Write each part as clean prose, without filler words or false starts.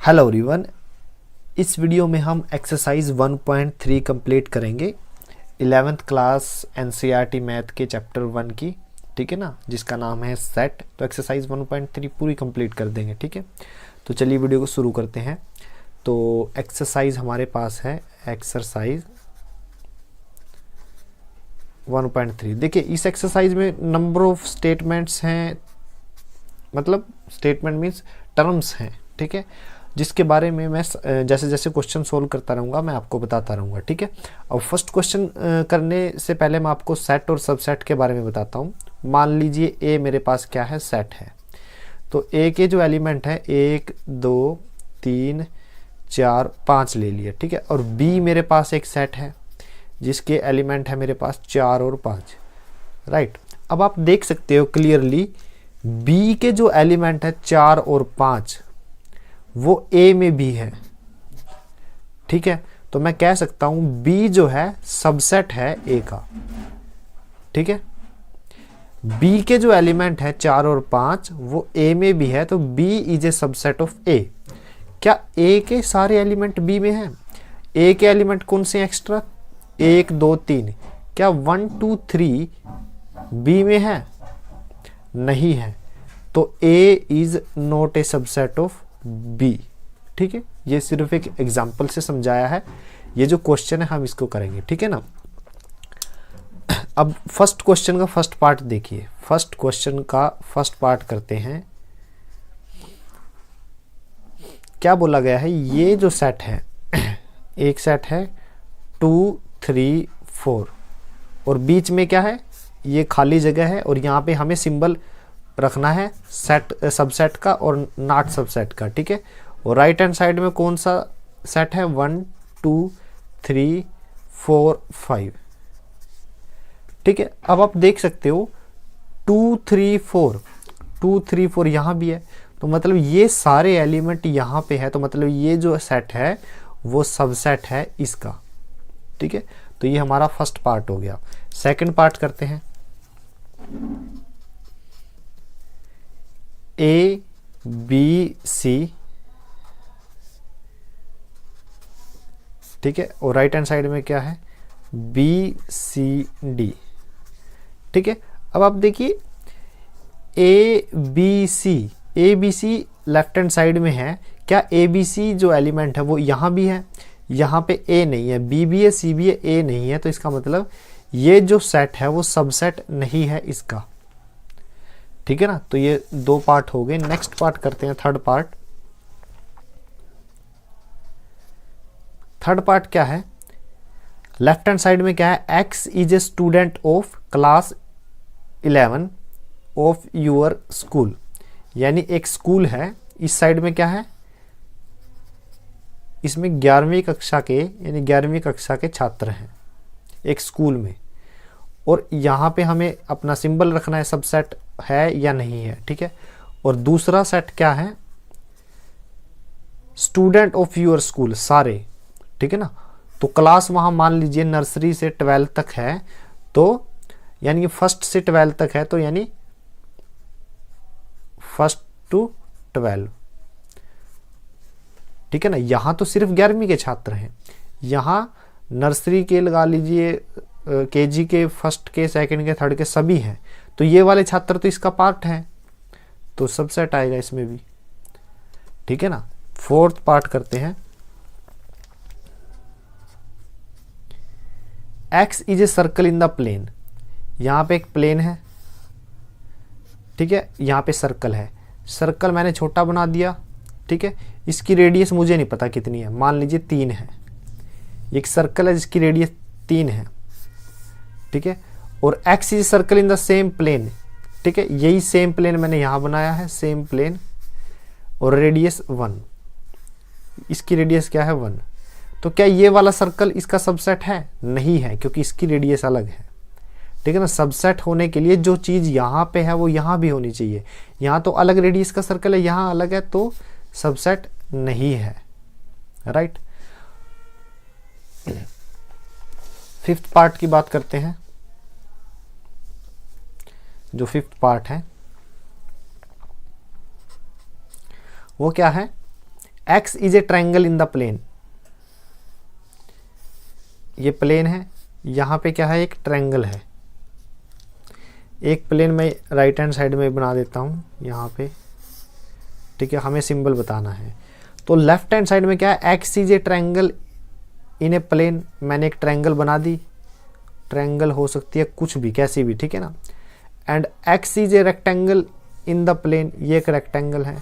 Hello everyone, इस video में हम एक्सरसाइज 1.3 कंप्लीट करेंगे 11th क्लास एनसीईआरटी मैथ के चैप्टर 1 की। ठीक है ना, जिसका नाम है सेट। तो एक्सरसाइज 1.3 पूरी कंप्लीट कर देंगे। ठीक है, तो चलिए वीडियो को शुरू करते हैं। तो एक्सरसाइज हमारे पास है एक्सरसाइज 1.3। देखिए इस एक्सरसाइज में नंबर ऑफ स्टेटमेंट्स हैं, मतलब स्टेटमेंट मीन्स टर्म्स हैं। ठीक है, जिसके बारे में मैं जैसे जैसे क्वेश्चन सोल्व करता रहूँगा मैं आपको बताता रहूँगा। ठीक है, अब फर्स्ट क्वेश्चन करने से पहले मैं आपको सेट और सबसेट के बारे में बताता हूँ। मान लीजिए ए मेरे पास क्या है, सेट है। तो ए के जो एलिमेंट है 1 2 3 4 5 ले लिए। ठीक है, और बी मेरे पास एक सेट है जिसके एलिमेंट है मेरे पास 4 और 5। राइट, अब आप देख सकते हो क्लियरली बी के जो एलिमेंट है 4 और 5 वो ए में भी है। ठीक है, तो मैं कह सकता हूं बी जो है सबसेट है ए का। ठीक है, बी के जो एलिमेंट है 4 और 5 वो ए में भी है, तो B is a subset of A. क्या ए के सारे एलिमेंट बी में हैं? ए के एलिमेंट कौन से एक्स्ट्रा? 1 2 3। क्या 1 2 3 बी में है? नहीं है, तो A is not a subset of B. ठीक है, ये सिर्फ एक एग्जांपल से समझाया है। ये जो क्वेश्चन है हम इसको करेंगे। ठीक है ना, अब फर्स्ट क्वेश्चन का फर्स्ट पार्ट देखिए। फर्स्ट क्वेश्चन का फर्स्ट पार्ट करते हैं। क्या बोला गया है? ये जो सेट है एक सेट है 2 3 4 और बीच में क्या है? ये खाली जगह है और यहाँ पे हमें सिंबल रखना है सेट सबसेट का और नॉट सबसेट का। ठीक है, और राइट हैंड साइड में कौन सा सेट है? 1 2 3 4 5। ठीक है, अब आप देख सकते हो 2 3 4 यहाँ भी है, तो मतलब ये सारे एलिमेंट यहाँ पे है, तो मतलब ये जो सेट है वो सबसेट है इसका। ठीक है, तो ये हमारा फर्स्ट पार्ट हो गया। सेकंड पार्ट करते हैं। ए बी सी, ठीक है, और राइट हैंड साइड में क्या है? B C D. ठीक है, अब आप देखिए A B C left hand side में है। क्या ए बी सी जो एलिमेंट है वो यहाँ भी है? यहाँ पे ए नहीं है, बी भी है सी भी है, ए नहीं है, तो इसका मतलब ये जो सेट है वो सबसेट नहीं है इसका। ठीक है ना, तो ये दो पार्ट हो गए। नेक्स्ट पार्ट करते हैं, थर्ड पार्ट। थर्ड पार्ट क्या है? लेफ्ट हैंड साइड में क्या है? X is a student of class 11 of your school. यानी एक स्कूल है, इस साइड में क्या है? इसमें 11वीं कक्षा के यानी 11वीं कक्षा के छात्र हैं एक स्कूल में, और यहाँ पे हमें अपना सिंबल रखना है सबसेट है या नहीं है। ठीक है, और दूसरा सेट क्या है? स्टूडेंट ऑफ योर स्कूल सारे। ठीक है ना, तो क्लास वहां मान लीजिए नर्सरी से 12 तक है, तो यानी फर्स्ट से 12 तक है, तो यानी फर्स्ट टू 12। ठीक है ना, यहां तो सिर्फ 11वीं के छात्र हैं, यहां नर्सरी के लगा लीजिए केजी के फर्स्ट के सेकंड के थर्ड के सभी हैं, तो ये वाले छात्र तो इसका पार्ट है, तो सबसेट आएगा इसमें भी। ठीक है ना, फोर्थ पार्ट करते हैं। X is a circle in the plane. यहां पे एक प्लेन है, ठीक है, यहां पे सर्कल है। सर्कल मैंने छोटा बना दिया। ठीक है, इसकी रेडियस मुझे नहीं पता कितनी है, मान लीजिए 3 है। एक सर्कल है जिसकी रेडियस 3 है। ठीक है, और X is circle in the same plane. ठीक है, यही सेम प्लेन मैंने यहां बनाया है, सेम प्लेन, और रेडियस 1। इसकी रेडियस क्या है? 1। तो क्या ये वाला सर्कल इसका सबसेट है? नहीं है, क्योंकि इसकी रेडियस अलग है। ठीक है ना, सबसेट होने के लिए जो चीज यहाँ पे है वो यहाँ भी होनी चाहिए। यहाँ तो अलग रेडियस का सर्कल है, यहाँ अलग है, तो सबसेट नहीं है। राइट, फिफ्थ पार्ट की बात करते हैं। जो फिफ्थ पार्ट है वो क्या है? X is a triangle in the plane, ये प्लेन है, यहाँ पे क्या है, एक ट्रायंगल है, एक प्लेन में राइट हैंड साइड में बना देता हूँ यहाँ पे, ठीक है, हमें सिंबल बताना है। तो लेफ्ट हैंड साइड में क्या है, X is a triangle in a plane, मैंने एक ट्रायंगल बना दी, ट्रायंगल हो सकती है कुछ भी, कैसी भी, ठीक है ना। And X is a rectangle in the plane, ये एक रेक्टेंगल है,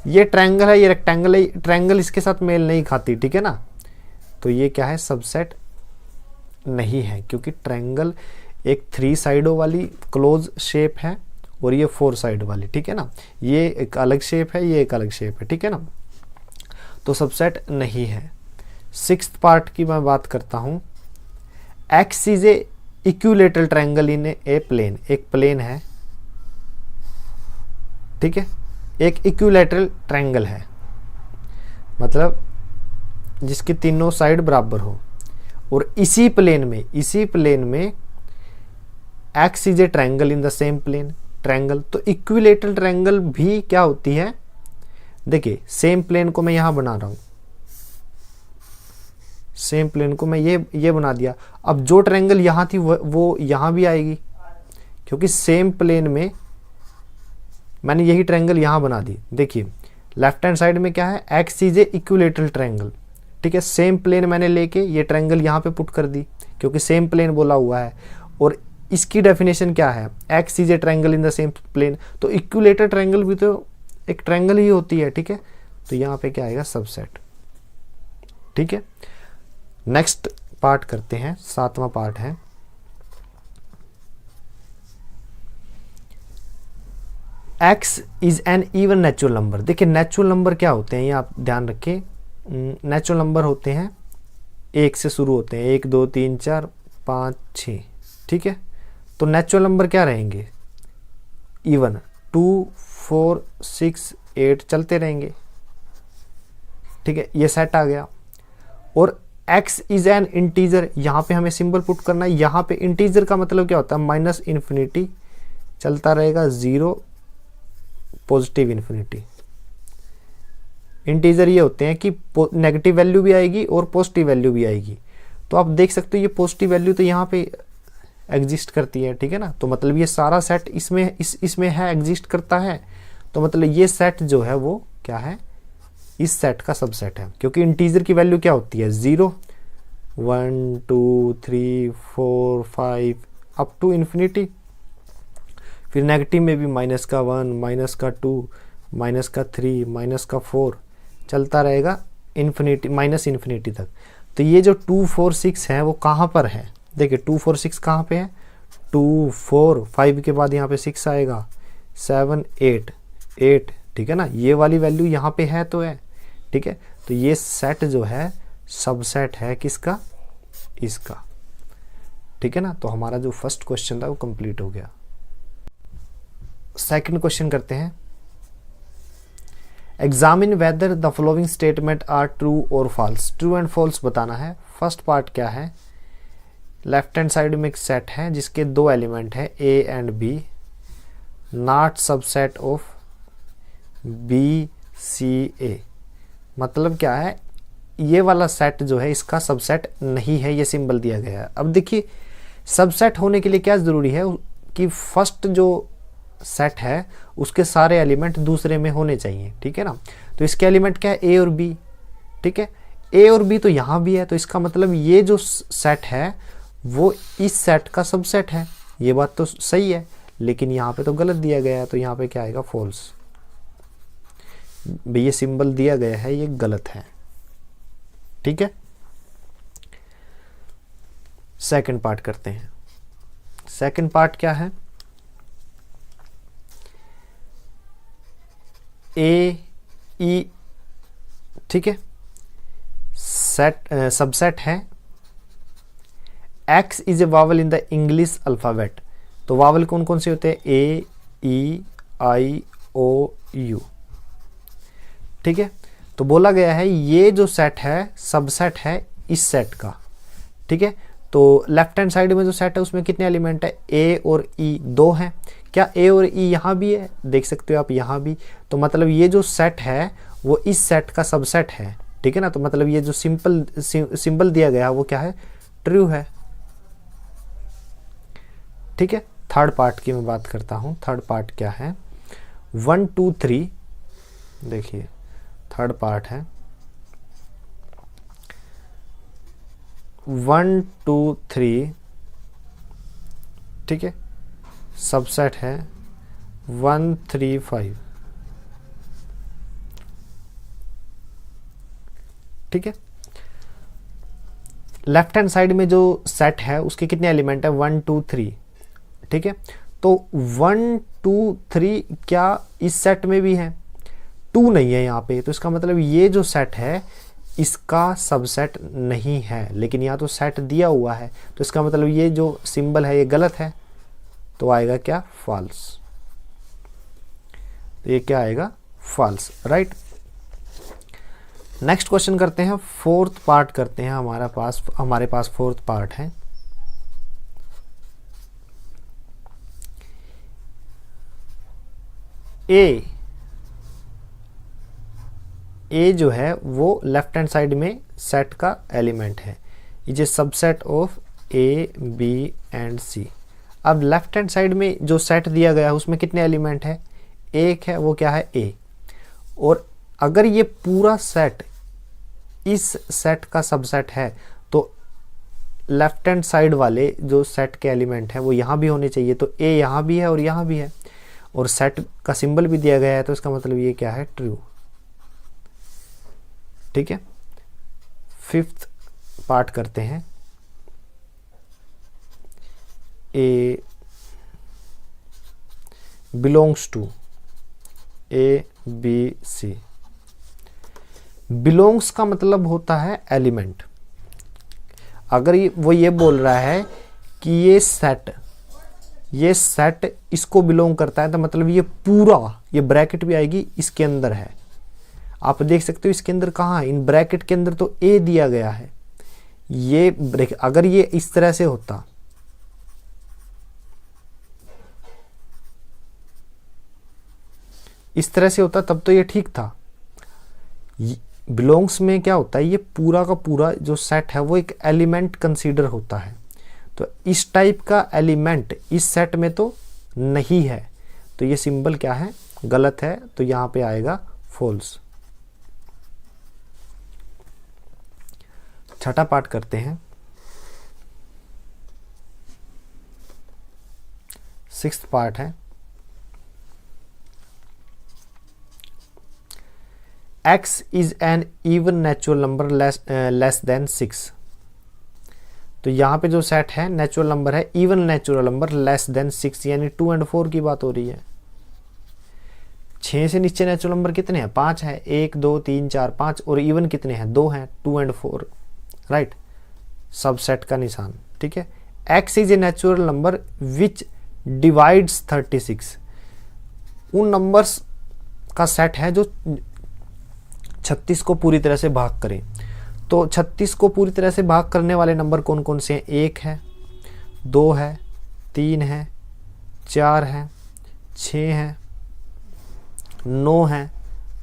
ये ट्रायंगल है, ये रेक्टेंगल है, ट्रायंगल इसके साथ मेल नहीं खाती, ठीक है ना। तो ये क्या है, सबसेट नहीं है, क्योंकि ट्रायंगल एक 3 साइडों वाली क्लोज शेप है और ये 4 साइड वाली, ठीक है ना। ये एक अलग शेप है, ये एक अलग शेप है, ठीक है ना। तो सबसेट नहीं है। 6th पार्ट की मैं बात करता हूं। X is a equilateral triangle in a plane, एक प्लेन है, ठीक है, एक इक्विलेटरल ट्रायंगल है, मतलब जिसके तीनों साइड बराबर हो, और इसी प्लेन में X is a triangle in the same plane, triangle. तो इक्विलेटरल ट्रायंगल भी क्या होती है, देखिए सेम प्लेन को मैं यहां बना रहा हूं, सेम प्लेन को मैं ये बना दिया। अब जो ट्रायंगल यहां थी वो यहां भी आएगी, क्योंकि सेम प्लेन में मैंने यही ट्रायंगल यहां बना दी। देखिए लेफ्ट हैंड साइड में क्या है, X is a equilateral triangle, ठीक है, सेम प्लेन मैंने लेके ये ट्रायंगल यहां पे पुट कर दी, क्योंकि सेम प्लेन बोला हुआ है। और इसकी डेफिनेशन क्या है, X is a triangle in the same plane, तो इक्विलेटरल ट्रायंगल भी तो एक ट्रायंगल ही होती है, ठीक है। तो यहाँ पे क्या आएगा, सबसेट, ठीक है। नेक्स्ट पार्ट करते हैं, 7वां पार्ट है X is an even natural number. देखिए नेचुरल नंबर क्या होते हैं, ये आप ध्यान रखें। नेचुरल नंबर होते हैं 1 से शुरू होते हैं, 1 2 3 4 5 6, ठीक है। तो नेचुरल नंबर क्या रहेंगे, इवन, 2 4 6 8 चलते रहेंगे, ठीक है, ये सेट आ गया। और x इज एन इंटीजर, यहाँ पे हमें सिंबल पुट करना है। यहाँ पे इंटीजर का मतलब क्या होता है, माइनस इन्फिनिटी चलता रहेगा, 0 पॉजिटिव इन्फिनिटी। इंटीजर ये होते हैं कि नेगेटिव वैल्यू भी आएगी और पॉजिटिव वैल्यू भी आएगी। तो आप देख सकते हो ये पॉजिटिव वैल्यू तो यहाँ पे एग्जिस्ट करती है, ठीक है ना। तो मतलब ये सारा सेट इसमें है, एग्जिस्ट करता है। तो मतलब ये सेट जो है वो क्या है, इस सेट का सबसेट है, क्योंकि इंटीजर की वैल्यू क्या होती है, 0 1 2 3 4 5 अप टू इन्फिनिटी। फिर नेगेटिव में भी माइनस का 1 माइनस का 2 माइनस का 3 माइनस का 4 चलता रहेगा इन्फिनिटी, माइनस इन्फिनिटी तक। तो ये जो 2 4 6 है वो कहाँ पर है, देखिए 2 4 6 कहाँ पे है, 2 4 5 के बाद यहाँ पे 6 आएगा, 7 8 8, ठीक है ना। ये वाली वैल्यू यहाँ पे है तो है, ठीक है। तो ये सेट जो है सबसेट है किसका, इसका, ठीक है ना। तो हमारा जो फर्स्ट क्वेश्चन था वो कंप्लीट हो गया। सेकंड क्वेश्चन करते हैं। Examine whether the following statement are true और फॉल्स, ट्रू एंड फॉल्स बताना है। फर्स्ट पार्ट क्या है, लेफ्ट हैंड साइड में एक सेट है जिसके 2 एलिमेंट है A and B, not subset of B C A। मतलब क्या है, ये वाला सेट जो है इसका सबसेट नहीं है, ये सिंबल दिया गया है। अब देखिए सबसेट होने के लिए क्या जरूरी है कि फर्स्ट जो सेट है उसके सारे एलिमेंट दूसरे में होने चाहिए, ठीक है ना। तो इसके एलिमेंट क्या है, A और B, ठीक है। A और B तो यहाँ भी है, तो इसका मतलब ये जो सेट है वो इस सेट का सबसेट है। ये बात तो सही है, लेकिन यहाँ पे तो गलत दिया गया है, तो यहाँ पे क्या आएगा, फॉल्स। ये सिंबल दिया गया है ये गलत है, ठीक है। सेकंड पार्ट करते हैं। सेकंड पार्ट क्या है, A E, ठीक है, सेट सबसेट है। X is A vowel in the English alphabet. तो वावल कौन कौन से होते हैं, A E I O U, ठीक है। तो बोला गया है ये जो सेट है सबसेट है इस सेट का, ठीक है। तो लेफ्ट हैंड साइड में जो सेट है उसमें कितने एलिमेंट है, A और E 2 हैं, क्या ए और ई यहाँ भी है, देख सकते हो आप यहाँ भी, तो मतलब ये जो सेट है वो इस सेट का सबसेट है, ठीक है ना। तो मतलब ये जो सिंबल दिया गया वो क्या है, ट्रू है, ठीक है। थर्ड पार्ट की मैं बात करता हूँ, थर्ड पार्ट क्या है, 1 2 3, देखिए थर्ड पार्ट है 1 2 3, ठीक है, सबसेट है 1 3 5, ठीक है। लेफ्ट हैंड साइड में जो सेट है उसके कितने एलिमेंट है, 1 2 3, ठीक है। तो 1 2 3 क्या इस सेट में भी है, 2 नहीं है यहाँ पे, तो इसका मतलब ये जो सेट है इसका सबसेट नहीं है, लेकिन यहाँ तो सेट दिया हुआ है, तो इसका मतलब ये जो सिंबल है ये गलत है, तो आएगा क्या, फॉल्स। तो ये क्या आएगा, फॉल्स, राइट। नेक्स्ट क्वेश्चन करते हैं, फोर्थ पार्ट करते हैं, हमारे पास फोर्थ पार्ट है। ए जो है वो लेफ्ट हैंड साइड में सेट का एलिमेंट है, is a subset of A B and C. अब लेफ्ट हैंड साइड में जो सेट दिया गया है उसमें कितने एलिमेंट है, एक है, वो क्या है, ए। और अगर ये पूरा सेट इस सेट का सबसेट है तो लेफ्ट हैंड साइड वाले जो सेट के एलिमेंट हैं वो यहाँ भी होने चाहिए, तो ए यहाँ भी है और यहाँ भी है, और सेट का सिंबल भी दिया गया है, तो इसका मतलब ये क्या है, ट्रू, ठीक है। फिफ्थ पार्ट करते हैं, A belongs to A B C. Belongs का मतलब होता है एलिमेंट। अगर वो ये बोल रहा है कि ये सेट इसको बिलोंग करता है, तो मतलब ये पूरा, ये ब्रैकेट भी आएगी इसके अंदर है, आप देख सकते हो इसके अंदर कहाँ है, इन ब्रैकेट के अंदर तो ए दिया गया है, ये ब्रैकेट अगर ये इस तरह से होता, इस तरह से होता तब तो ये ठीक था। बिलोंग्स में क्या होता है, ये पूरा का पूरा जो सेट है वो एक एलिमेंट कंसीडर होता है, तो इस टाइप का एलिमेंट इस सेट में तो नहीं है, तो ये सिंबल क्या है, गलत है, तो यहां पे आएगा फॉल्स। छठा पार्ट करते हैं, सिक्स्थ पार्ट है, x is an even natural number less than 6। तो यहाँ पे जो सेट है नेचुरल नंबर है, even natural number less than 6, यानी 2 और 4 की बात हो रही है। 6 से नीचे नेचुरल नंबर कितने हैं, 5 है, 1 2 3 4 5, और इवन कितने हैं, 2 हैं, 2 और 4, राइट, सब सेट का निशान, ठीक है। x is a natural number which divides 36। उन नंबर्स का सेट है जो 36 को पूरी तरह से भाग करें, तो 36 को पूरी तरह से भाग करने वाले नंबर कौन कौन से हैं, 1 है, 2 है, 3 है, 4 है, 6 है, 9 है,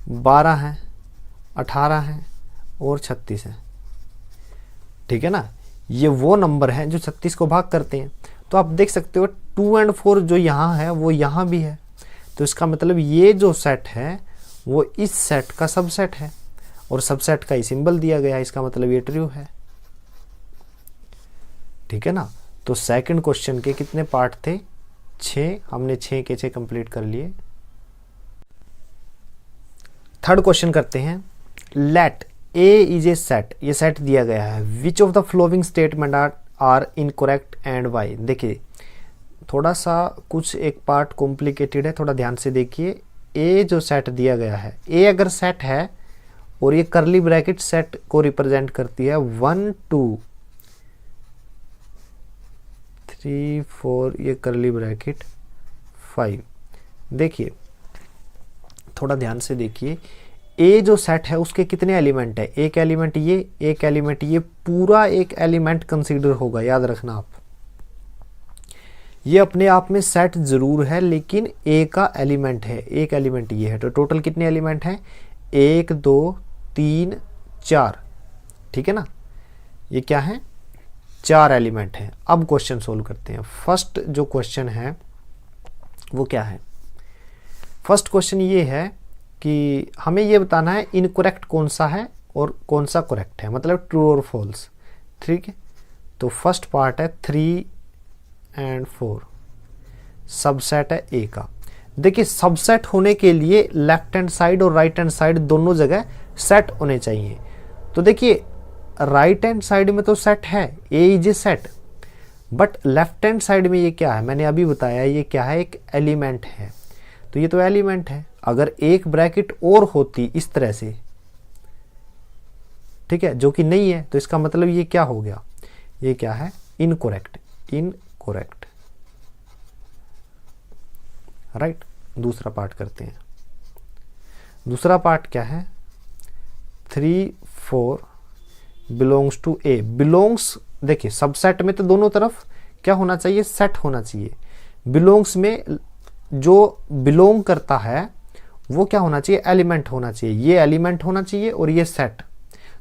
12 है, 18 है और 36 है, ठीक है ना। ये वो नंबर हैं जो 36 को भाग करते हैं, तो आप देख सकते हो 2 और 4 जो यहाँ है वो यहाँ भी है, तो इसका मतलब ये जो सेट है वो इस सेट का सबसेट है, और सबसेट का ही सिंबल दिया गया है, इसका मतलब ये ट्रू है, ठीक है ना। तो सेकंड क्वेश्चन के कितने पार्ट थे, 6, हमने 6 के 6 कंप्लीट कर लिए। थर्ड क्वेश्चन करते हैं, let A is a set, ये सेट दिया गया है, which of the following statement are incorrect and why. देखिए थोड़ा सा कुछ एक पार्ट कॉम्प्लिकेटेड है, थोड़ा ध्यान से देखिए। ए जो सेट दिया गया है, ए अगर सेट है और ये करली ब्रैकेट सेट को रिप्रेजेंट करती है, 1 2 3 4, ये करली ब्रैकेट 5। देखिए थोड़ा ध्यान से देखिए, ए जो सेट है उसके कितने एलिमेंट है, एक एलिमेंट ये, एक एलिमेंट ये, पूरा एक एलिमेंट कंसीडर होगा, याद रखना आप। ये अपने आप में सेट ज़रूर है, लेकिन ए का एलिमेंट है, एक एलिमेंट ये है। तो टोटल कितने एलिमेंट हैं? 1 2 3 4, ठीक है ना। ये क्या है? 4 एलिमेंट हैं। अब क्वेश्चन सोल्व करते हैं। फर्स्ट जो क्वेश्चन है वो क्या है? फर्स्ट क्वेश्चन ये है कि हमें ये बताना है इनकरेक्ट कौन सा है और कौन सा करेक्ट है, मतलब ट्रू और फॉल्स, ठीक है। तो फर्स्ट पार्ट है 3 और 4, सबसेट है ए का। देखिए सबसेट होने के लिए लेफ्ट हैंड साइड और राइट हैंड साइड दोनों जगह सेट होने चाहिए। तो देखिए राइट हैंड साइड में तो सेट है, A is a set, but left hand side में ये क्या है? मैंने अभी बताया ये क्या है? एक एलिमेंट है। तो ये तो एलिमेंट है। अगर एक ब्रैकेट और होती इस तरह से, ठीक है, जो कि नहीं है, तो इसका मतलब ये क्या हो गया? ये क्या है? Incorrect, incorrect, right. दूसरा पार्ट करते हैं। दूसरा पार्ट क्या है? 3 4 बिलोंग्स टू ए। बिलोंग्स, देखिए सबसेट में तो दोनों तरफ क्या होना चाहिए? सेट होना चाहिए। बिलोंग्स में जो बिलोंग करता है वो क्या होना चाहिए? एलिमेंट होना चाहिए। ये एलिमेंट होना चाहिए और ये सेट।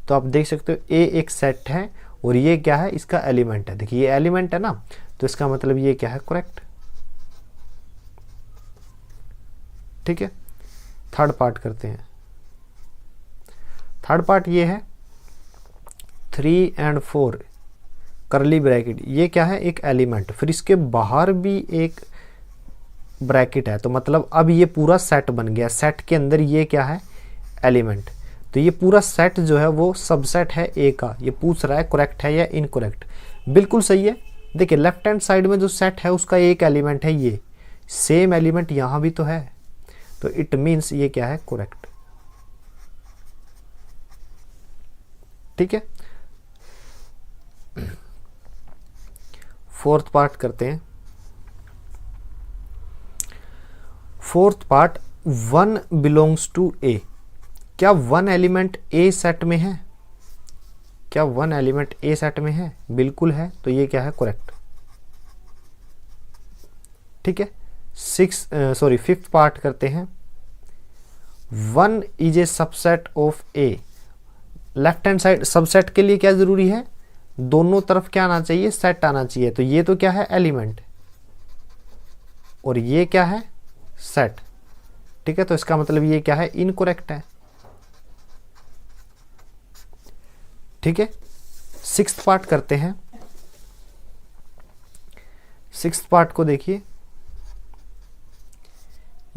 तो आप देख सकते हो ए एक सेट है और ये क्या है? इसका एलिमेंट है। देखिए ये एलिमेंट है ना, तो इसका मतलब ये क्या है? करेक्ट, ठीक है। थर्ड पार्ट करते हैं। थर्ड पार्ट ये है 3 और 4 करली ब्रैकेट, ये क्या है? एक एलिमेंट। फिर इसके बाहर भी एक ब्रैकेट है, तो मतलब अब ये पूरा सेट बन गया। सेट के अंदर ये क्या है? एलिमेंट। तो ये पूरा सेट जो है वो सबसेट है ए का। ये पूछ रहा है करेक्ट है या इनकरेक्ट। बिल्कुल सही है। देखिए लेफ्ट हैंड साइड में जो सेट है उसका एक एलिमेंट है, ये सेम एलिमेंट यहाँ भी तो है, तो इट मीन्स ये क्या है? करेक्ट, ठीक है। फोर्थ पार्ट करते हैं। फोर्थ पार्ट 1 बिलोंग्स टू ए। क्या 1 एलिमेंट ए सेट में है? क्या 1 एलिमेंट ए सेट में है? बिल्कुल है। तो ये क्या है? करेक्ट, ठीक है। फिफ्थ पार्ट करते हैं। 1 is a subset of A. Left hand side subset के लिए क्या जरूरी है? दोनों तरफ क्या आना चाहिए? सेट आना चाहिए। तो ये तो क्या है? एलिमेंट, और ये क्या है? सेट, ठीक है। तो इसका मतलब ये क्या है? इनकरेक्ट है, ठीक है। सिक्स्थ पार्ट करते हैं। सिक्स्थ पार्ट को देखिए,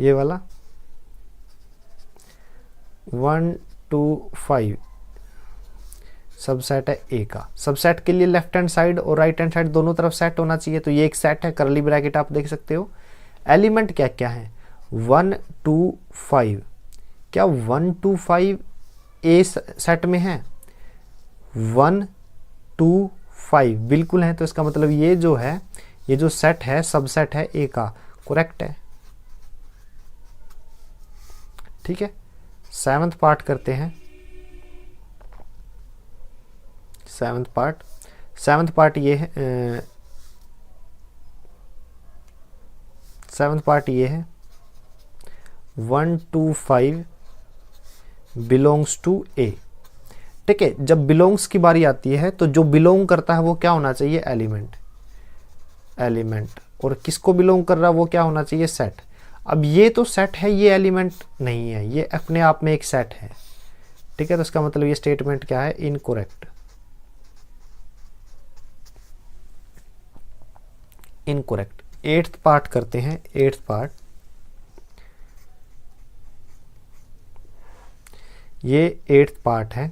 ये वाला 1 2 5 सबसेट है ए का। सबसेट के लिए लेफ्ट हैंड साइड और राइट हैंड साइड दोनों तरफ सेट होना चाहिए। तो ये एक सेट है, करली ब्रैकेट आप देख सकते हो। एलिमेंट क्या क्या है? 1 2 5। क्या 1 2 5 ए सेट में है? 1 2 5 बिल्कुल है। तो इसका मतलब ये जो है, ये जो सेट है सबसेट है ए का, करेक्ट है, ठीक है। सेवंथ पार्ट करते हैं। सेवंथ पार्ट ये है, सेवंथ पार्ट ये है 1 2 5 बिलोंग्स टू ए, ठीक है। जब बिलोंग्स की बारी आती है तो जो बिलोंग करता है वो क्या होना चाहिए? Element, element. और किसको बिलोंग कर रहा है वो क्या होना चाहिए? सेट। अब ये तो सेट है, ये एलिमेंट नहीं है, ये अपने आप में एक सेट है, ठीक है। तो इसका मतलब ये स्टेटमेंट क्या है? Incorrect, incorrect. एट्थ पार्ट करते हैं। एट्थ पार्ट ये एट्थ पार्ट है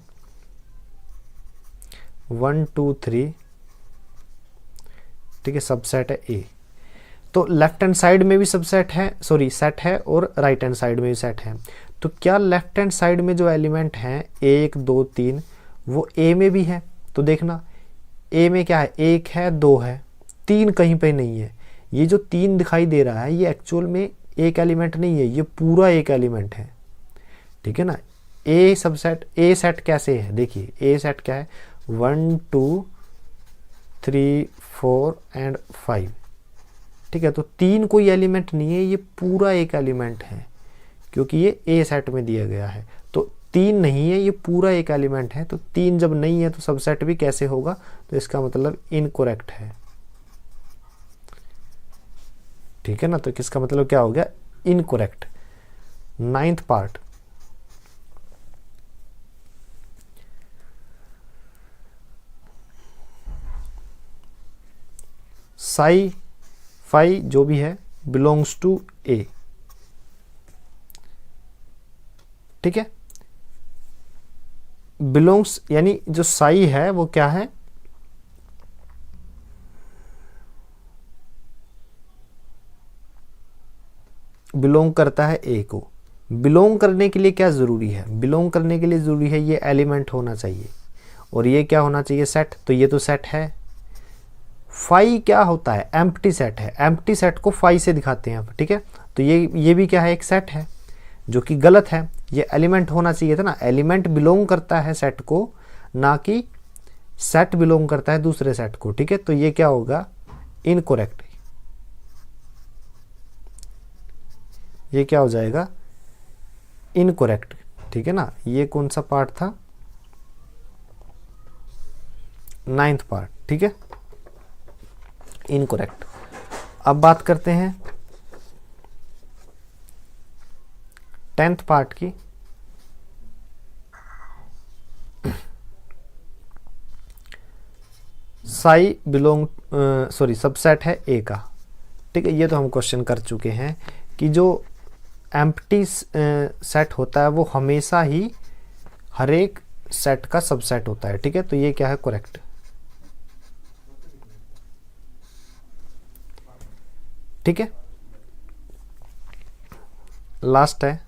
1 2 3, ठीक है। सबसेट है ए। तो लेफ्ट हैंड साइड में भी सबसेट है, सॉरी सेट है, और राइट हैंड साइड में भी सेट है। तो क्या लेफ्ट हैंड साइड में जो एलिमेंट हैं 1 2 3 वो ए में भी है? तो देखना ए में क्या है? 1 है, 2 है, 3 कहीं पे नहीं है। ये जो 3 दिखाई दे रहा है ये एक्चुअल में एक एलिमेंट नहीं है, ये पूरा एक एलिमेंट है, ठीक है ना। ए सबसेट, ए सेट कैसे है? देखिए ए सेट क्या है? 1 2 3 4 और 5, ठीक है। तो 3 कोई एलिमेंट नहीं है, ये पूरा एक एलिमेंट है, क्योंकि ये ए सेट में दिया गया है। तो 3 नहीं है, ये पूरा एक एलिमेंट है। तो 3 जब नहीं है तो सबसेट भी कैसे होगा, तो इसका मतलब इनकरेक्ट है, ठीक है ना। तो किसका मतलब क्या हो गया, incorrect. 9th part, sci fi जो भी है बिलोंग्स टू ए, ठीक है। बिलोंग्स यानी जो साई है वो क्या है, बिलोंग करता है ए को। बिलोंग करने के लिए क्या ज़रूरी है, बिलोंग करने के लिए ज़रूरी है ये एलिमेंट होना चाहिए, और ये क्या होना चाहिए, सेट। तो ये तो सेट है। फाई क्या होता है, एम्प्टी सेट है। एम्प्टी सेट को फाई से दिखाते हैं, ठीक है। तो ये भी क्या है, एक सेट है, जो कि गलत है। ये एलिमेंट होना चाहिए था ना, एलिमेंट बिलोंग करता है सेट को, ना कि सेट बिलोंग करता है दूसरे सेट को, ठीक है। तो ये क्या होगा, इनकरेक्ट। ये क्या हो जाएगा, इनकरेक्ट, ठीक है ना। ये कौन सा पार्ट था, 9th पार्ट, ठीक है, इनकरेक्ट। अब बात करते हैं 10th पार्ट की। साई बिलोंग सबसेट है ए का, ठीक है। ये तो हम क्वेश्चन कर चुके हैं कि जो एम्प्टी सेट होता है वो हमेशा ही हर एक सेट का सबसेट होता है, ठीक है। तो ये क्या है, करेक्ट, ठीक है। लास्ट है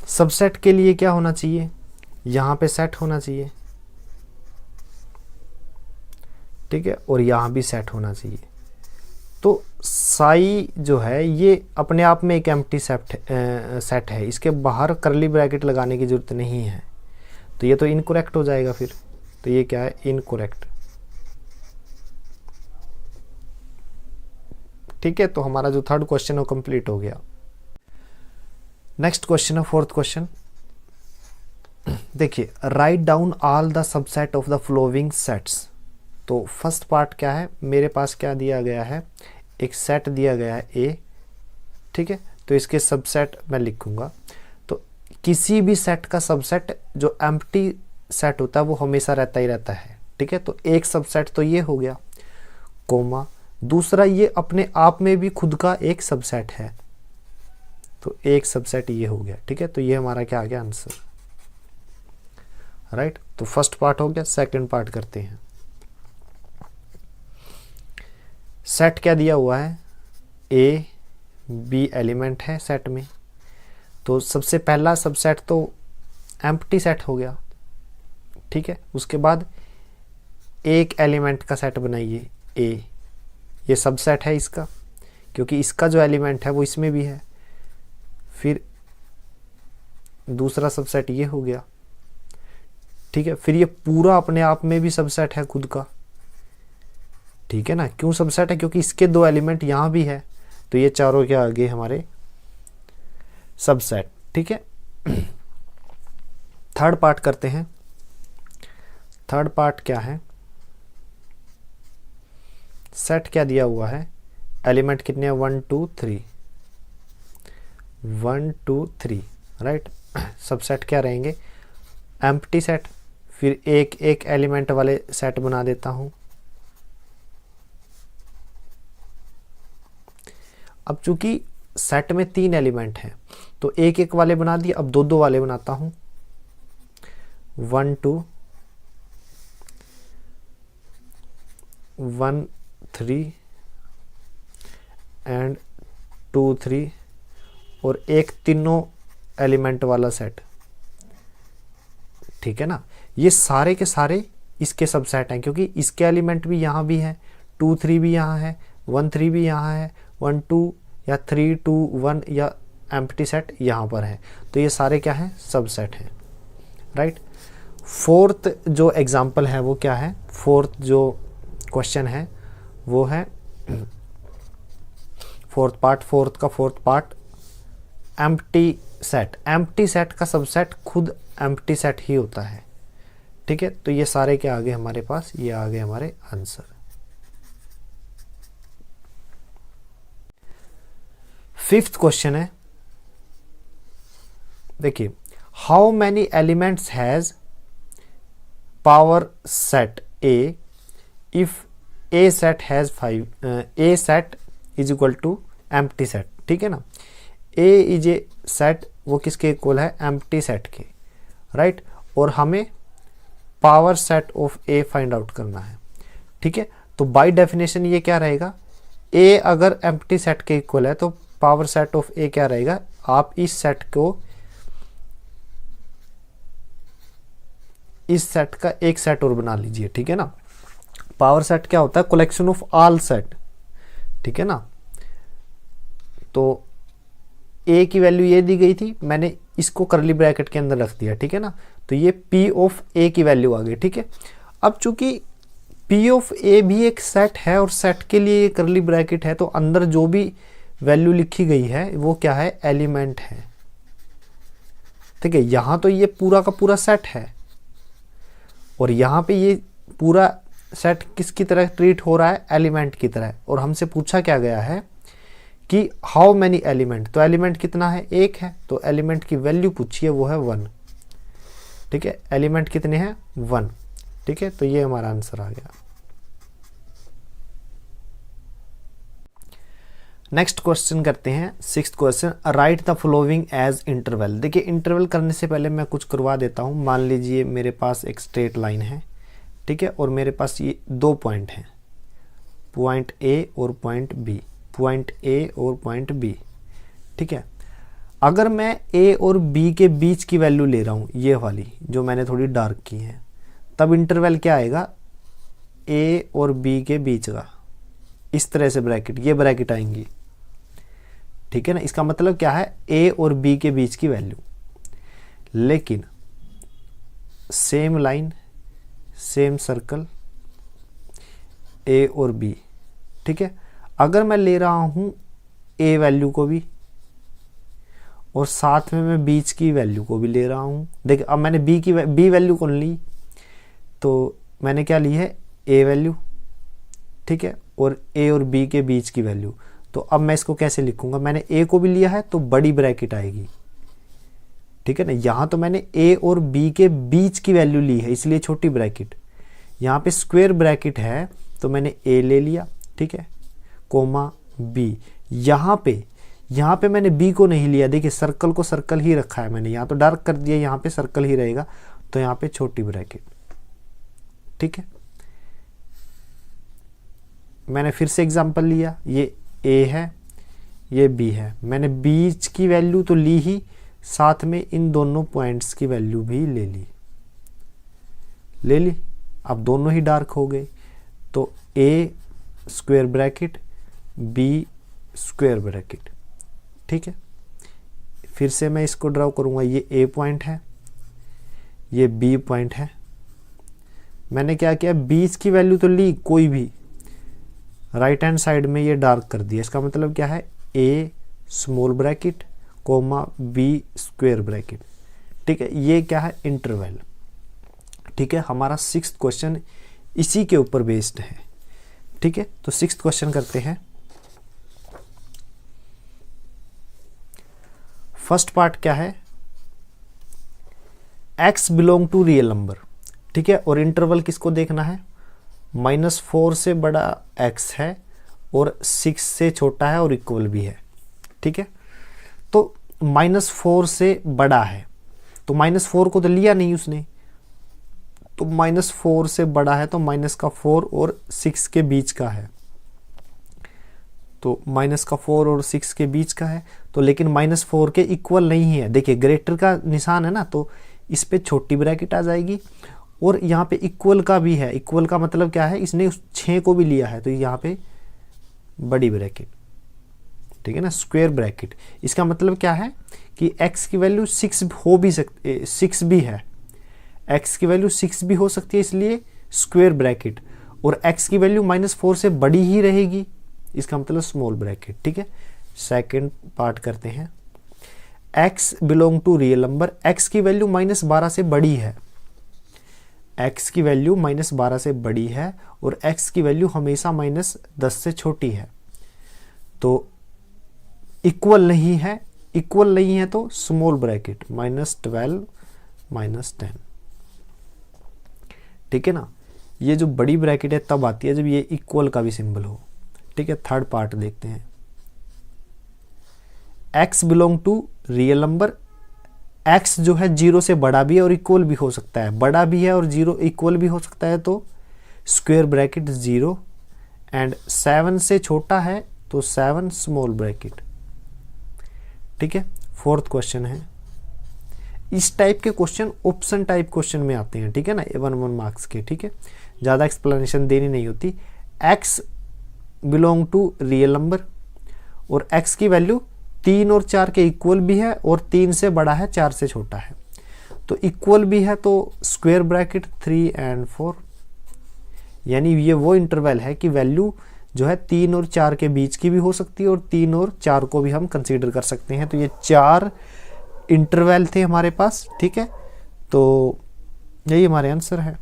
सबसेट के लिए क्या होना चाहिए, यहाँ पे सेट होना चाहिए, ठीक है, और यहाँ भी सेट होना चाहिए। तो साई जो है ये अपने आप में एक एम्प्टी सेट है, इसके बाहर करली ब्रैकेट लगाने की ज़रूरत नहीं है। तो ये तो इनकरेक्ट हो जाएगा फिर। तो ये क्या है, इनकरेक्ट, ठीक है। तो हमारा जो 3rd क्वेश्चन है वो कंप्लीट हो गया। नेक्स्ट क्वेश्चन है 4th क्वेश्चन। देखिए, write down all the subset of the flowing sets. तो फर्स्ट पार्ट क्या है, मेरे पास क्या दिया गया है, एक सेट दिया गया है ए, ठीक है। तो इसके सबसेट मैं लिखूंगा। तो किसी भी सेट का सबसेट जो एम्प्टी सेट होता है वो हमेशा रहता ही रहता है, ठीक है। तो एक सबसेट तो ये हो गया, कोमा, दूसरा ये अपने आप में भी खुद का एक सबसेट है, तो एक सबसेट ये हो गया, ठीक है। तो ये हमारा क्या आ गया, आंसर, राइट। तो फर्स्ट पार्ट हो गया। सेकंड पार्ट करते हैं। सेट क्या दिया हुआ है, ए बी एलिमेंट है सेट में। तो सबसे पहला सबसेट तो एम्प्टी सेट हो गया, ठीक है। उसके बाद एक एलिमेंट का सेट बनाइए ए, ये सबसेट है इसका, क्योंकि इसका जो एलिमेंट है वो इसमें भी है। फिर दूसरा सबसेट ये हो गया, ठीक है। फिर ये पूरा अपने आप में भी सबसेट है खुद का, ठीक है ना। क्यों सबसेट है, क्योंकि इसके 2 एलिमेंट यहाँ भी है। तो ये चारों के आगे हमारे सबसेट, ठीक है। 3rd पार्ट करते हैं। 3rd पार्ट क्या है, सेट क्या दिया हुआ है, एलिमेंट कितने हैं, 1 2 3, 1 2 3, राइट। सबसेट क्या रहेंगे, एम्प्टी सेट। फिर एक एक एलिमेंट वाले सेट बना देता हूं। अब चूंकि सेट में 3 एलिमेंट हैं तो एक एक वाले बना दिए, अब 2 2 वाले बनाता हूं। 1 2 1 3 एंड 2 3, और एक तीनों एलिमेंट वाला सेट, ठीक है ना। ये सारे के सारे इसके सबसेट हैं, क्योंकि इसके एलिमेंट भी यहाँ भी हैं, 2 3 भी यहाँ है, 1 3 भी यहाँ है, 1 2 या 3 2 1 या एम्प्टी सेट यहाँ पर है। तो ये सारे क्या हैं, सबसेट हैं, राइट। फोर्थ जो एग्जाम्पल है वो क्या है, फोर्थ जो क्वेश्चन है वो है फोर्थ का fourth part empty set. Empty set का सबसेट खुद एम्प्टी सेट ही होता है, ठीक है। तो ये सारे के आगे हमारे पास ये आ गए हमारे आंसर। फिफ्थ क्वेश्चन है, देखिए, how many elements has power set A if A set has 5, A set is equal to empty set, ठीक है ना। ए इज ए सेट, वो किसके इक्वल है, एम्प्टी सेट के, राइट। और हमें power set of A find out करना है, ठीक है। तो बाय डेफिनेशन ये क्या रहेगा, ए अगर एम्प्टी सेट के इक्वल है तो पावर सेट ऑफ ए क्या रहेगा, आप इस सेट को, इस सेट का एक सेट और बना लीजिए, ठीक है ना। पावर सेट क्या होता है, कलेक्शन ऑफ ऑल सेट, ठीक है ना। तो ए की वैल्यू ये दी गई थी, मैंने इसको करली ब्रैकेट के अंदर रख दिया, ठीक है ना। तो ये पी ऑफ ए की वैल्यू आ गई, ठीक है। अब चूंकि पी ऑफ ए भी एक सेट है और सेट के लिए ये करली ब्रैकेट है, तो अंदर जो भी वैल्यू लिखी गई है वो क्या है, एलिमेंट है, ठीक है। यहां तो ये पूरा का पूरा सेट है और यहाँ पे ये पूरा सेट किसकी तरह ट्रीट हो रहा है, एलिमेंट की तरह। और हमसे पूछा क्या गया है कि हाउ मैनी एलिमेंट, तो एलिमेंट कितना है, एक है, तो एलिमेंट की वैल्यू पूछिए, वो है 1, ठीक है। एलिमेंट कितने हैं, 1, ठीक है। तो ये हमारा आंसर आ गया। नेक्स्ट क्वेश्चन करते हैं, sixth question, write the following as interval. देखिए, इंटरवल करने से पहले मैं कुछ करवा देता हूँ। मान लीजिए मेरे पास एक स्ट्रेट लाइन है, ठीक है, और मेरे पास ये 2 पॉइंट हैं, पॉइंट ए और पॉइंट बी, पॉइंट ए और पॉइंट बी, ठीक है। अगर मैं ए और बी के बीच की वैल्यू ले रहा हूँ, ये वाली जो मैंने थोड़ी डार्क की है, तब इंटरवल क्या आएगा, ए और बी के बीच का, इस तरह से ब्रैकेट, ये ब्रैकेट आएंगी, ठीक है ना। इसका मतलब क्या है, ए और बी के बीच की वैल्यू। लेकिन सेम लाइन, सेम सर्कल, ए और बी, ठीक है। अगर मैं ले रहा हूं ए वैल्यू को भी और साथ में मैं बीच की वैल्यू को भी ले रहा हूं, देखिए अब मैंने बी वैल्यू कौन ली, तो मैंने क्या ली है, ए वैल्यू, ठीक है, और ए और बी के बीच की वैल्यू। तो अब मैं इसको कैसे लिखूंगा, मैंने ए को भी लिया है तो बड़ी ब्रैकेट आएगी, ठीक है ना। यहां तो मैंने ए और बी के बीच की वैल्यू ली है, इसलिए छोटी ब्रैकेट। यहां पे स्क्वायर ब्रैकेट है तो मैंने ए ले लिया, ठीक है, कोमा बी। यहां पे मैंने बी को नहीं लिया, देखिए सर्कल को सर्कल ही रखा है मैंने, यहां तो डार्क कर दिया, यहां पे सर्कल ही रहेगा, तो यहां पे छोटी ब्रैकेट, ठीक है। मैंने फिर से एग्जांपल लिया, ये ए है, ये बी है, मैंने बीच की वैल्यू तो ली ही, साथ में इन दोनों पॉइंट्स की वैल्यू भी ले ली। अब दोनों ही डार्क हो गए, तो A square bracket, B square bracket, ठीक है। फिर से मैं इसको ड्रॉ करूंगा, ये ए पॉइंट है, ये बी पॉइंट है। मैंने क्या किया, बीच की वैल्यू तो ली कोई भी, राइट हैंड साइड में ये डार्क कर दिया। इसका मतलब क्या है, A small bracket comma B square bracket, ठीक है। ये क्या है, इंटरवल, ठीक है। हमारा सिक्स्थ क्वेश्चन इसी के ऊपर बेस्ड है, ठीक है। तो सिक्स्थ क्वेश्चन करते हैं। फर्स्ट पार्ट क्या है, x belong to real number, ठीक है। और इंटरवल किसको देखना है, -4 से बड़ा x है और 6 से छोटा है और इक्वल भी है, ठीक है। तो -4 से बड़ा है, तो -4 को तो लिया नहीं उसने, तो -4 से बड़ा है तो -4 और 6 के बीच का है, तो -4 और 6 के बीच का है, तो लेकिन -4 के इक्वल नहीं है। देखिए ग्रेटर का निशान है ना, तो इस पे छोटी ब्रैकेट आ जाएगी, और यहाँ पे इक्वल का भी है। इक्वल का मतलब क्या है, इसने 6 को भी लिया है तो यहाँ पे बड़ी ब्रैकेट, ठीक है ना, स्क्वायर ब्रैकेट। इसका मतलब क्या है कि x की वैल्यू 6 हो भी सकती, 6 भी है, x की वैल्यू 6 भी हो सकती है, इसलिए स्क्वायर ब्रैकेट, और x की वैल्यू -4 से बड़ी ही रहेगी, इसका मतलब स्मॉल ब्रैकेट, ठीक है। सेकंड पार्ट करते हैं। x belong to real number, x की वैल्यू -12 से बड़ी है, x की वैल्यू -12 से बड़ी है, और x की वैल्यू हमेशा -10 से छोटी है, तो इक्वल नहीं है। इक्वल नहीं है तो स्मॉल ब्रैकेट -12 -10, ठीक है ना। ये जो बड़ी ब्रैकेट है तब आती है जब ये इक्वल का भी सिंबल हो, ठीक है। थर्ड पार्ट देखते हैं। x belong to real number, x जो है 0 से बड़ा भी है और इक्वल भी हो सकता है, बड़ा भी है और 0 इक्वल भी हो सकता है, तो स्क्वायर ब्रैकेट 0, एंड 7 से छोटा है तो 7 स्मॉल ब्रैकेट, ठीक है। फोर्थ क्वेश्चन है, इस टाइप के क्वेश्चन ऑप्शन टाइप क्वेश्चन में आते हैं, ठीक है ना, 1 मार्क्स के, ठीक है, ज़्यादा एक्सप्लेनेशन देनी नहीं होती। x belong to real number, और x की वैल्यू 3 और 4 के इक्वल भी है, और 3 से बड़ा है, 4 से छोटा है, तो इक्वल भी है, तो स्क्वायर ब्रैकेट 3 और 4, यानी ये वो इंटरवल है कि वैल्यू जो है 3 और 4 के बीच की भी हो सकती है, और 3 और 4 को भी हम कंसीडर कर सकते हैं। तो ये 4 इंटरवल थे हमारे पास, ठीक है, तो यही हमारे आंसर है।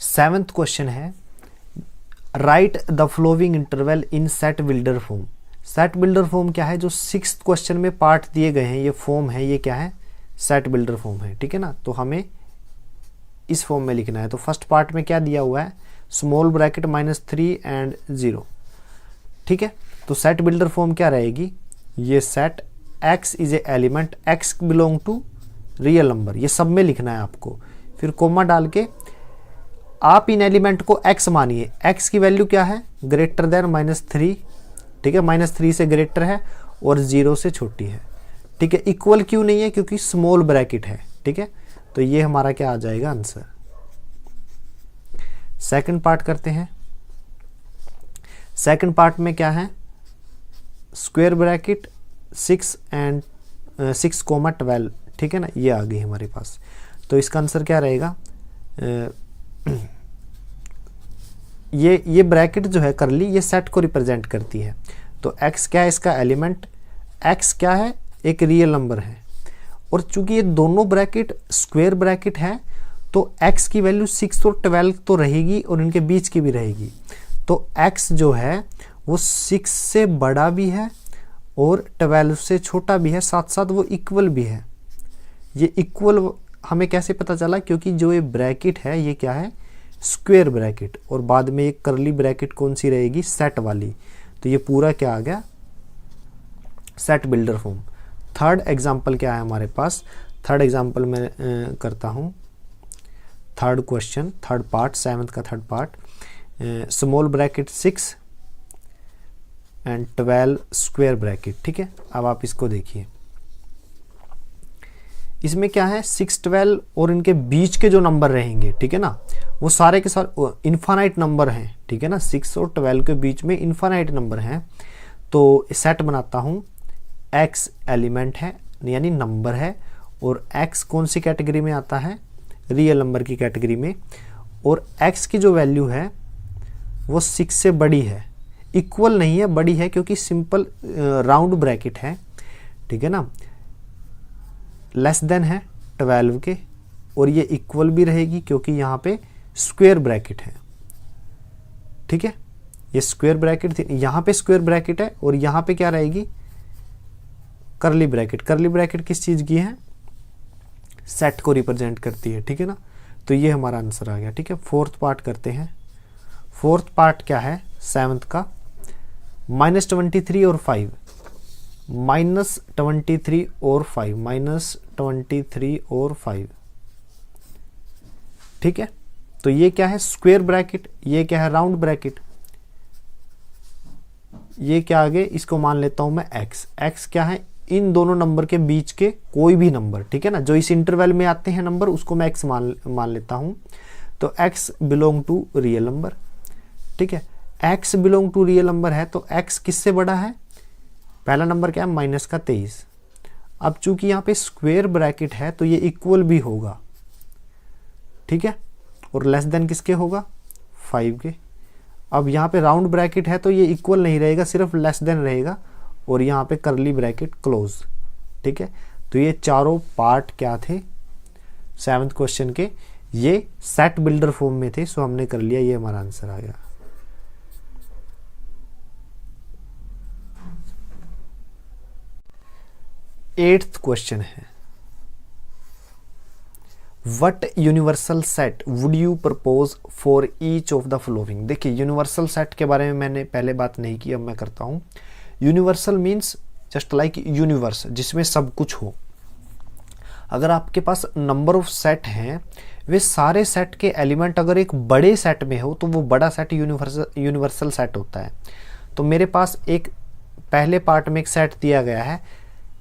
सेवेंथ क्वेश्चन है, right the flowing interval in set builder form. Set builder form क्या है, जो 6th क्वेश्चन में पार्ट दिए गए हैं, ये फॉर्म है, ये क्या है, सेट बिल्डर फॉर्म है, ठीक है ना। तो हमें इस फॉर्म में लिखना है। तो फर्स्ट पार्ट में क्या दिया हुआ है, स्मॉल ब्रैकेट -3 एंड 0, ठीक है। तो सेट बिल्डर फॉर्म क्या रहेगी, ये set x is a element, x belong to real number, ये सब में लिखना है आपको, फिर कोमा डाल के आप इन एलिमेंट को x मानिए, x की वैल्यू क्या है, ग्रेटर देन -3, ठीक है, -3 से ग्रेटर है और 0 से छोटी है, ठीक है। इक्वल क्यों नहीं है, क्योंकि स्मॉल ब्रैकेट है, ठीक है। तो ये हमारा क्या आ जाएगा आंसर। सेकंड पार्ट करते हैं। सेकंड पार्ट में क्या है, स्क्वायर ब्रैकेट 6 एंड 6,12, ठीक है ना, ये आ गई हमारे पास। तो इसका आंसर क्या रहेगा, ये ब्रैकेट जो है करली, ये सेट को रिप्रेजेंट करती है। तो x क्या है, इसका एलिमेंट, x क्या है, एक रियल नंबर है, और चूंकि ये दोनों ब्रैकेट स्क्वायर ब्रैकेट है, तो x की वैल्यू 6 और 12 तो रहेगी, और इनके बीच की भी रहेगी। तो x जो है वो 6 से बड़ा भी है और 12 से छोटा भी है, साथ साथ वो इक्वल भी है। ये इक्वल हमें कैसे पता चला, क्योंकि जो ये ब्रैकेट है ये क्या है, स्क्वायर ब्रैकेट, और बाद में एक करली ब्रैकेट कौन सी रहेगी, सेट वाली। तो ये पूरा क्या आ गया, set builder form. Third example क्या है हमारे पास, थर्ड एग्जांपल मैं करता हूँ। Third question, third part, 7th का third part, small bracket 6 and 12 square bracket, ठीक है। अब आप इसको देखिए, इसमें क्या है, 6, 12 और इनके बीच के जो नंबर रहेंगे, ठीक है ना, वो सारे के सारे इन्फानाइट नंबर हैं, ठीक है ना। 6 और 12 के बीच में इन्फानाइट नंबर हैं। तो सेट बनाता हूँ, x एलिमेंट है यानी नंबर है, और x कौन सी कैटेगरी में आता है, रियल नंबर की कैटेगरी में, और x की जो वैल्यू है वो 6 से बड़ी है, इक्वल नहीं है, बड़ी है, क्योंकि सिंपल राउंड ब्रैकेट है, ठीक है ना, लेस देन है 12 के, और ये इक्वल भी रहेगी क्योंकि यहाँ पे स्क्वायर ब्रैकेट है, ठीक है। ये स्क्वायर ब्रैकेट थी, यहाँ पे स्क्वायर ब्रैकेट है, और यहाँ पे क्या रहेगी, करली ब्रैकेट। करली ब्रैकेट किस चीज़ की है, सेट को रिप्रेजेंट करती है, ठीक है ना। तो ये हमारा आंसर आ गया, ठीक है। फोर्थ पार्ट करते हैं। फोर्थ पार्ट क्या है 7th का, -23 और 5, -23 और 5, -23 और 5, ठीक है। तो ये क्या है, स्क्वायर ब्रैकेट, ये क्या है, राउंड ब्रैकेट, ये क्या आ गए, इसको मान लेता हूं मैं x। x क्या है, इन दोनों नंबर के बीच के कोई भी नंबर, ठीक है ना, जो इस इंटरवल में आते हैं नंबर, उसको मैं x मान लेता हूं। तो x belong to real number, ठीक है। x belong to real number है तो x किससे बड़ा है, पहला नंबर क्या है -23। अब चूंकि यहाँ पे स्क्वायर ब्रैकेट है तो ये इक्वल भी होगा, ठीक है, और लेस देन किसके होगा, 5 के। अब यहाँ पे राउंड ब्रैकेट है तो ये इक्वल नहीं रहेगा, सिर्फ लेस देन रहेगा, और यहाँ पे करली ब्रैकेट क्लोज, ठीक है। तो ये चारों पार्ट क्या थे 7th क्वेश्चन के, ये सेट बिल्डर फॉर्म में थे, सो हमने कर लिया, ये हमारा आंसर आ गया। एट्थ क्वेश्चन है, what universal set would you propose for each of the following. देखिए यूनिवर्सल सेट के बारे में मैंने पहले बात नहीं की, अब मैं करता हूं। Universal means just like universe, जिसमें सब कुछ हो। अगर आपके पास नंबर ऑफ सेट हैं, वे सारे सेट के एलिमेंट अगर एक बड़े सेट में हो तो वो बड़ा सेट यूनिवर्सल सेट होता है। तो मेरे पास एक पहले पार्ट में एक सेट दिया गया है,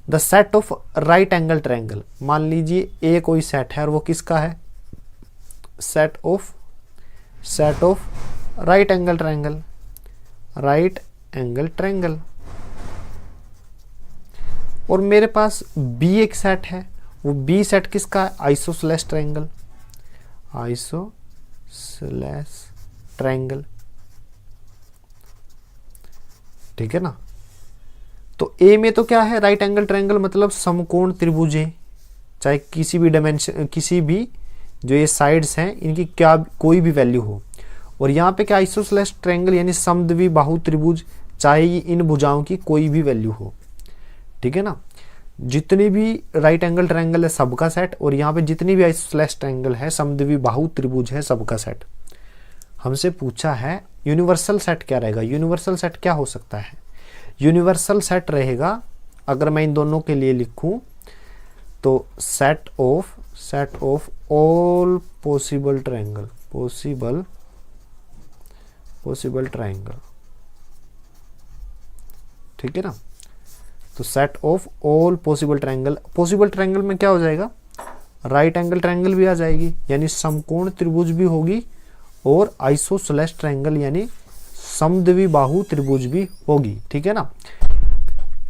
the set of right angle triangle. मान लीजिए ए कोई सेट है और वो किसका है, set of right angle triangle, right angle triangle. और मेरे पास बी एक सेट है, वो बी सेट किसका है, आइसोसेलेस ट्रायंगल, आइसोसेलेस ट्रायंगल, ठीक है ना। तो ए में तो क्या है, राइट एंगल ट्रायंगल मतलब समकोण त्रिभुज है, चाहे किसी भी डायमेंशन, किसी भी जो ये साइड्स हैं इनकी क्या कोई भी वैल्यू हो। और यहाँ पे क्या, आइसोसेलेस ट्रायंगल यानी समद्विबाहु त्रिभुज, चाहे इन भुजाओं की कोई भी वैल्यू हो, ठीक है ना। जितनी भी राइट एंगल ट्रायंगल है सबका सेट, और यहाँ पे जितनी भी आइसोसेलेस ट्रायंगल है, समद्विबाहु त्रिभुज है, सबका सेट। हमसे पूछा है यूनिवर्सल सेट क्या रहेगा। यूनिवर्सल सेट क्या हो सकता है, यूनिवर्सल सेट रहेगा, अगर मैं इन दोनों के लिए लिखूं तो set of all possible triangle, possible triangle, ठीक है ना। तो set of all possible triangle, possible triangle में क्या हो जाएगा, राइट एंगल ट्रायंगल भी आ जाएगी, यानी समकोण त्रिभुज भी होगी, और आइसोसेलेस ट्रायंगल यानी समद्विबाहु त्रिभुज भी होगी, ठीक है ना।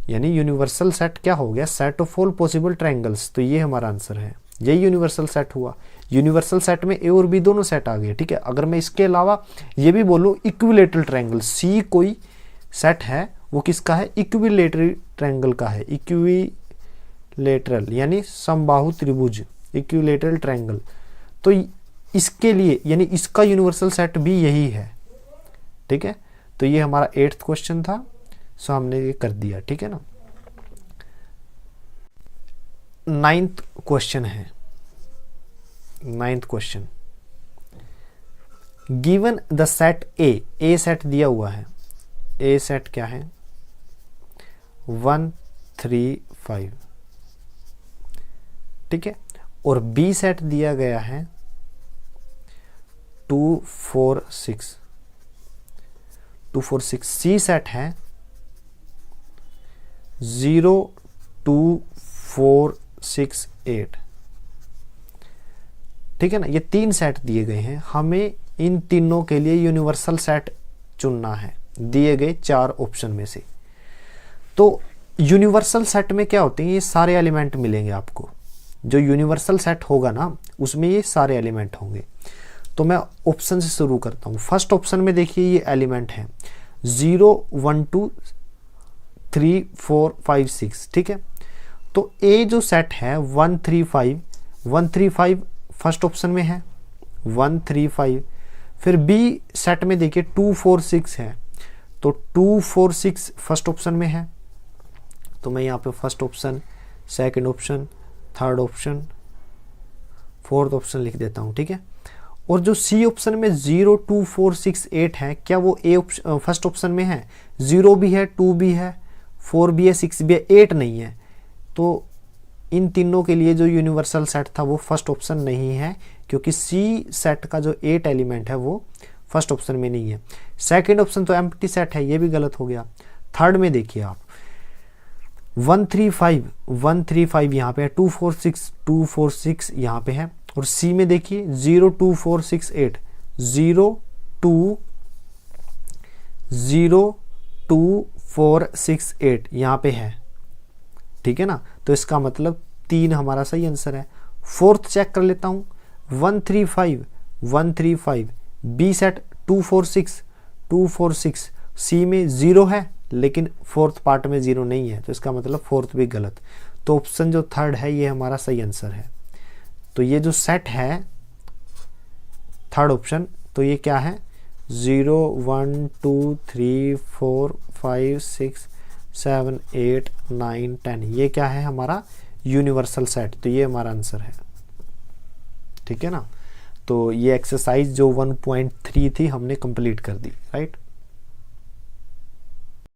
यानी यूनिवर्सल सेट क्या हो गया, set of all possible triangles. तो ये हमारा आंसर है, यही यूनिवर्सल सेट हुआ। यूनिवर्सल सेट में ए और बी दोनों सेट आ गए, ठीक है। अगर मैं इसके अलावा ये भी बोलूं इक्विलेटरल ट्रायंगल, सी कोई सेट है, वो किसका है, इक्विलेटरल ट्रायंगल का है, इक्विलेटरल यानी समबाहु त्रिभुज, इक्विलेटरल ट्रायंगल। तो इसके लिए यानी इसका यूनिवर्सल सेट भी यही है, ठीक है। तो ये हमारा 8th क्वेश्चन था, सो हमने ये कर दिया, ठीक है ना। 9th क्वेश्चन है, 9th question, given the set A set दिया हुआ है, ए सेट क्या है 1 3 5, ठीक है, और बी सेट दिया गया है 2 4 6, 2 4 6, सी सेट है 0 2 4 6 8, ठीक है ना। ये 3 सेट दिए गए हैं, हमें इन तीनों के लिए यूनिवर्सल सेट चुनना है दिए गए 4 ऑप्शन में से। तो यूनिवर्सल सेट में क्या होते हैं, ये सारे एलिमेंट मिलेंगे आपको। जो यूनिवर्सल सेट होगा ना उसमें ये सारे एलिमेंट होंगे। तो मैं ऑप्शन से शुरू करता हूँ। फर्स्ट ऑप्शन में देखिए ये एलिमेंट है 0 1 2 3 4 5 6, ठीक है। तो ए जो सेट है 1 3 5 फर्स्ट ऑप्शन में है 1 3 5। फिर बी सेट में देखिए 2 4 6 है, तो 2 4 6 फर्स्ट ऑप्शन में है। तो मैं यहाँ पे first option, second option, third option, fourth option लिख देता हूँ, ठीक है। और जो सी ऑप्शन में 0 2 4 6 8 है, क्या वो ए फर्स्ट ऑप्शन में है? 0 भी है, 2 भी है, 4 भी है, 6 भी है, 8 नहीं है। तो इन तीनों के लिए जो यूनिवर्सल सेट था वो फर्स्ट ऑप्शन नहीं है, क्योंकि सी सेट का जो 8 एलिमेंट है वो फर्स्ट ऑप्शन में नहीं है। सेकंड ऑप्शन तो एम्प्टी सेट है, ये भी गलत हो गया। थर्ड में देखिए आप 135 यहाँ पे है, 246 यहाँ पे है, और सी में देखिए 02468 02468 यहाँ पे है, ठीक है ना। तो इसका मतलब 3 हमारा सही आंसर है। फोर्थ चेक कर लेता हूँ, 135 बी सेट 246 सी में 0 है लेकिन फोर्थ पार्ट में 0 नहीं है, तो इसका मतलब फोर्थ भी गलत। तो ऑप्शन जो थर्ड है ये हमारा सही आंसर है। तो ये जो सेट है थर्ड ऑप्शन, तो ये क्या है 0 1 2 3 4 5 6 7 8 9 10, ये क्या है हमारा यूनिवर्सल सेट। तो ये हमारा आंसर है, ठीक है ना। तो ये एक्सरसाइज जो 1.3 थी हमने कंप्लीट कर दी, राइट।